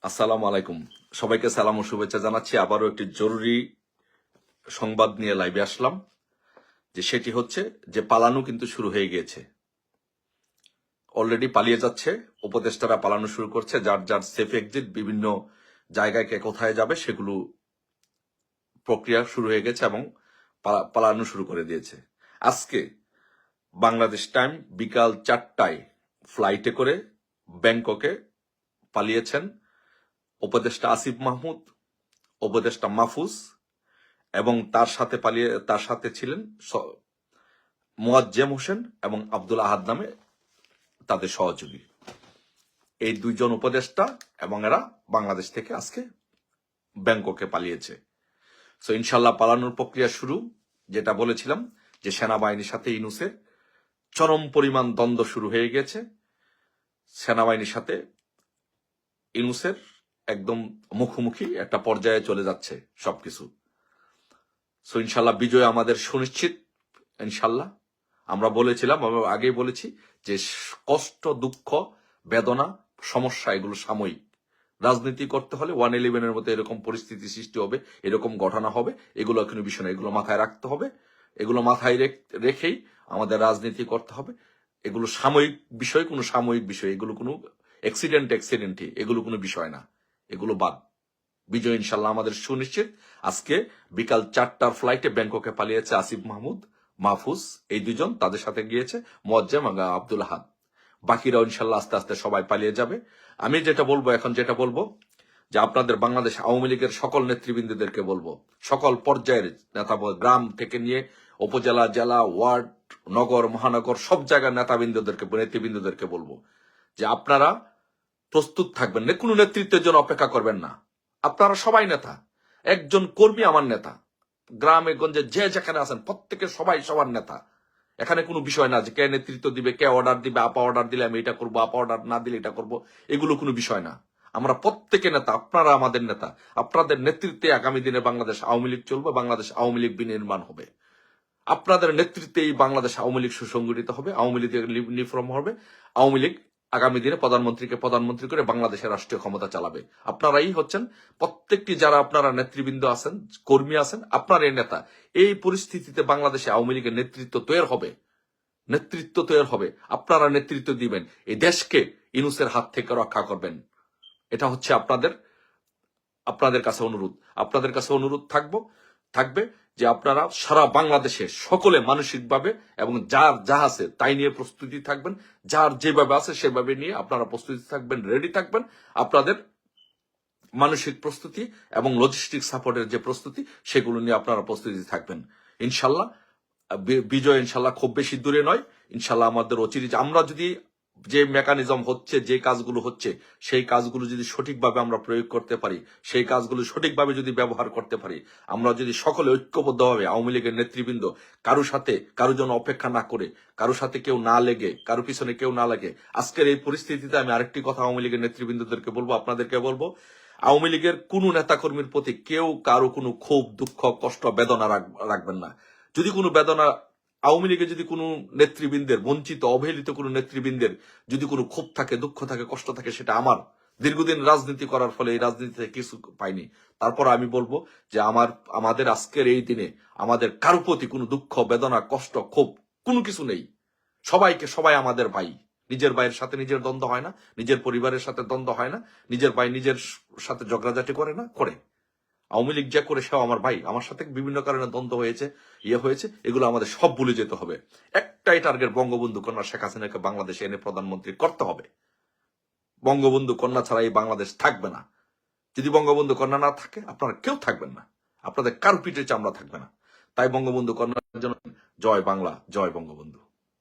আসসালামু আলাইকুম। সবাইকে সালাম ও শুভেচ্ছা জানাচ্ছি। আবারও একটি জরুরি সংবাদ নিয়ে লাইভে আসলাম, যে সেটি হচ্ছে যে পালানো কিন্তু শুরু হয়ে গিয়েছে। অলরেডি পালিয়ে যাচ্ছে, উপদেষ্টারা পালানো শুরু করছে। যার যার সেফ এক্সিট, বিভিন্ন জায়গায় কে কোথায় যাবে সেগুলো প্রক্রিয়া শুরু হয়ে গেছে এবং পালানো শুরু করে দিয়েছে। আজকে বাংলাদেশ টাইম বিকাল 4টায় ফ্লাইটে করে ব্যাংককে পালিয়েছেন উপদেষ্টা আসিফ মাহমুদ, উপদেষ্টা মাহফুজ এবং তার সাথে ছিলেন মোয়াজ্জেম হোসেন এবং আব্দুল আহাদ নামে তাদের সহযোগী। এই দুইজন উপদেষ্টা এবং এরা বাংলাদেশ থেকে আজকে ব্যাংককে পালিয়েছে। সো ইনশাল্লাহ পালানোর প্রক্রিয়া শুরু। যেটা বলেছিলাম যে সেনাবাহিনীর সাথে ইউনূসের চরম পরিমাণ দ্বন্দ্ব শুরু হয়ে গেছে। সেনাবাহিনীর সাথে ইউনূসের একদম মুখোমুখি একটা পর্যায়ে চলে যাচ্ছে সবকিছু। সো ইনশাল্লাহ বিজয় আমাদের সুনিশ্চিত। ইনশাল্লাহ আমরা বলেছিলাম, আমরা আগেই বলেছি যে কষ্ট, দুঃখ, বেদনা, সমস্যা এগুলো সাময়িক। রাজনীতি করতে হলে 111-এর মতো এরকম পরিস্থিতি সৃষ্টি হবে, এরকম ঘটনা হবে, এগুলো কোনো বিষয় না। এগুলো মাথায় রাখতে হবে, এগুলো মাথায় রেখেই আমাদের রাজনীতি করতে হবে। এগুলো সাময়িক বিষয়, কোনো সাময়িক বিষয়, এগুলো কোনো অ্যাক্সিডেন্টই, এগুলো কোনো বিষয় না, এগুলো বাদ। বিজয় ইনশাল্লাহ আমাদের সুনিশ্চিত। আজকে বিকাল 4টার ফ্লাইটে ব্যাংককে পালিয়েছে আসিফ মাহমুদ, মাহফুজ, এই দুজন। তাদের সাথে গিয়েছে মোয়াজ্জেম এবং আব্দুল আহাদ। বাকিরাও ইনশাল্লাহ আস্তে আস্তে সবাই পালিয়ে যাবে। আমি যেটা বলবো যে আপনাদের বাংলাদেশ আওয়ামী লীগের সকল নেতৃবৃন্দদেরকে বলবো, সকল পর্যায়ের নেতা, গ্রাম থেকে নিয়ে উপজেলা, জেলা, ওয়ার্ড, নগর, মহানগর, সব জায়গার নেতৃবৃন্দদেরকে বলবো যে আপনারা প্রস্তুত থাকবেন, কোনো নেতৃত্বের জন্য অপেক্ষা করবেন না। আপনারা সবাই নেতা, একজন কর্মী আমার নেতা। গ্রামে গঞ্জে যে যেখানে আছেন প্রত্যেকে সবাই সবার নেতা। এখানে কোনো বিষয় না যে কে নেতৃত্ব দিবে, কে অর্ডার দিবে, আপা অর্ডার দিলে আমি এটা করবো, আপা অর্ডার না দিলে এটা করবো, এগুলো কোনো বিষয় না। আমরা প্রত্যেকে নেতা, আপনারা আমাদের নেতা। আপনাদের নেতৃত্বে আগামী দিনে বাংলাদেশ আওয়ামী লীগ চলবে, বাংলাদেশ আওয়ামী লীগ বিনির্মাণ হবে। আপনাদের নেতৃত্বে এই বাংলাদেশ আওয়ামী লীগ সুসংগঠিত হবে, আওয়ামী লীগ নিফর্ম হবে। আওয়ামী লীগ আগামী দিনে প্রধানমন্ত্রী করে বাংলাদেশের রাষ্ট্রীয় ক্ষমতা চালাবে। আপনারাই হচ্ছেন প্রত্যেকটি, যারা আপনারা নেতৃবৃন্দ আছেন, কর্মী আছেন, আপনার এই নেতা। এই পরিস্থিতিতে বাংলাদেশে আওয়ামী লীগের নেতৃত্ব তৈরি হবে। আপনারা নেতৃত্ব দিবেন, এই দেশকে ইউনূসের হাত থেকে রক্ষা করবেন। এটা হচ্ছে আপনাদের কাছে অনুরোধ থাকবে যে আপনারা সারা বাংলাদেশে সকলে মানসিকভাবে এবং যার যা আছে তাই নিয়ে প্রস্তুতি থাকবেন। যার যেভাবে আছে সেভাবে নিয়ে আপনারা প্রস্তুতি থাকবেন, রেডি থাকবেন। আপনাদের মানসিক প্রস্তুতি এবং লজিস্টিক সাপোর্টের যে প্রস্তুতি, সেগুলো নিয়ে আপনারা প্রস্তুতি থাকবেন। ইনশাল্লাহ বিজয় ইনশাল্লাহ খুব বেশি দূরে নয়। ইনশাল্লাহ আমাদের অচিরে, আমরা যদি যে মেকানিজম হচ্ছে, যে কাজগুলো হচ্ছে, সেই কাজগুলো যদি সঠিকভাবে আমরা প্রয়োগ করতে পারি, সেই কাজগুলো সঠিকভাবে যদি ব্যবহার করতে পারি, আমরা যদি সকলে ঐক্যবদ্ধভাবে আওয়ামী লীগের নেতৃবৃন্দ কারো জন্য অপেক্ষা না করে, কারো সাথে কেউ না লেগে, কারো পিছনে কেউ না লাগে, আজকের এই পরিস্থিতিতে আমি আরেকটি কথা আওয়ামী লীগের নেতৃবৃন্দদেরকে বলবো, আপনাদেরকে বলবো, আওয়ামী লীগের কোন নেতাকর্মীর প্রতি কেউ কারো কোনো ক্ষোভ, দুঃখ, কষ্ট, বেদনা রাখবেন না। যদি কোনো বেদনা, আওয়ামী লীগের যদি কোনো নেতৃবৃন্দের, বঞ্চিত অবহেলিত কোনো নেতৃবৃন্দের যদি কোনো ক্ষোভ থাকে, দুঃখ থাকে, কষ্ট থাকে, সেটা আমার দীর্ঘদিন রাজনীতি করার ফলে এই রাজনীতিতে কিছু পাইনি। তারপর আমি বলবো যে আমাদের আজকের এই দিনে আমাদের কারো প্রতি কোনো দুঃখ, বেদনা, কষ্ট, ক্ষোভ কোনো কিছু নেই। সবাই আমাদের ভাই। নিজের ভাইয়ের সাথে নিজের দ্বন্দ্ব হয় না, নিজের পরিবারের সাথে দ্বন্দ্ব হয় না, নিজের ভাই নিজের সাথে ঝগড়াঝাটি করে না, করে। আওয়ামী লীগ যা করে সেও আমার ভাই, আমার সাথে বিভিন্ন কারণে দ্বন্দ্ব হয়েছে, এগুলো আমাদের সব ভুলে যেতে হবে। একটাই টার্গেট, বঙ্গবন্ধু কন্যা শেখ হাসিনাকে বাংলাদেশে এনে প্রধানমন্ত্রী করতে হবে। বঙ্গবন্ধু কন্যা ছাড়া এই বাংলাদেশ থাকবে না। যদি বঙ্গবন্ধু কন্যা না থাকে, আপনারা কেউ থাকবেন না, আপনাদের কারো পিঠে চামড়া থাকবে না। তাই বঙ্গবন্ধু কন্যার জন্য জয় বাংলা, জয় বঙ্গবন্ধু।